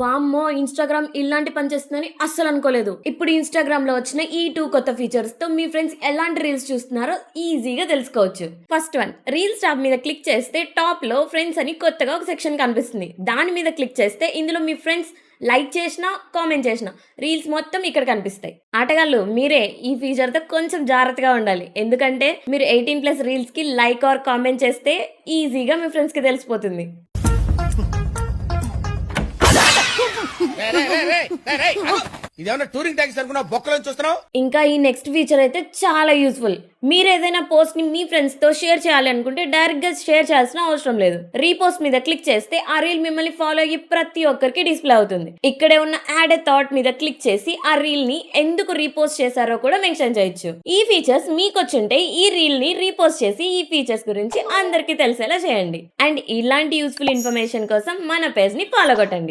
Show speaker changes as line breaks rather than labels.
వామ్మో! ఇన్‌స్టాగ్రామ్ ఇలాంటి పని చేస్తుందని అస్సలు అనుకోలేదు. ఇప్పుడు ఇన్‌స్టాగ్రామ్‌లో వచ్చిన ఈ 2 కొత్త ఫీచర్స్‌తో మీ ఫ్రెండ్స్ ఎలాంటి రీల్స్ చూస్తున్నారో ఈజీగా తెలుసుకోవచ్చు. ఫస్ట్ వన్, రీల్స్ టాబ్ మీద క్లిక్ చేస్తే టాప్‌లో ఫ్రెండ్స్ అని కొత్తగా ఒక సెక్షన్ కనిపిస్తుంది. దాని మీద క్లిక్ చేస్తే ఇందులో మీ ఫ్రెండ్స్ లైక్ చేసినా, కామెంట్ చేసినా రీల్స్ మొత్తం ఇక్కడ కనిపిస్తాయి. ఆటగాళ్ళు మీరే ఈ ఫీచర్‌తో కొంచెం జాగ్రత్తగా ఉండాలి. ఎందుకంటే మీరు 18+ రీల్స్‌కి లైక్ ఆర్ కామెంట్ చేస్తే ఈజీగా మీ ఫ్రెండ్స్‌కి తెలిసిపోతుంది.
ఇదేమన్నా టూరింగ్ ట్యాక్సీ అనుకున్నా బొక్కలో చూస్తున్నావు.
ఇంకా ఈ నెక్స్ట్ ఫీచర్ అయితే చాలా యూస్ఫుల్. మీరు ఏదైనా పోస్ట్ ని మీ ఫ్రెండ్స్ తో షేర్ చేయాలి అనుకుంటే డైరెక్ట్ గా షేర్ చేయాల్సిన అవసరం లేదు. రీపోస్ట్ మీద క్లిక్ చేస్తే ఆ రీల్ మిమ్మల్ని ఫాలో అయ్యి ప్రతి ఒక్కరికి డిస్ప్లే అవుతుంది. ఇక్కడే ఉన్న యాడ్ ఎ థాట్ మీద క్లిక్ చేసి ఆ రీల్ ని ఎందుకు రీపోస్ట్ చేశారో కూడా మెన్షన్ చేయొచ్చు. ఈ ఫీచర్స్ మీకు వచ్చుంటే ఈ రీల్ ని రీపోస్ట్ చేసి ఈ ఫీచర్స్ గురించి అందరికీ తెలిసేలా చేయండి. అండ్ ఇలాంటి యూస్ఫుల్ ఇన్ఫర్మేషన్ కోసం మన పేజ్ ని ఫాలో కొట్టండి.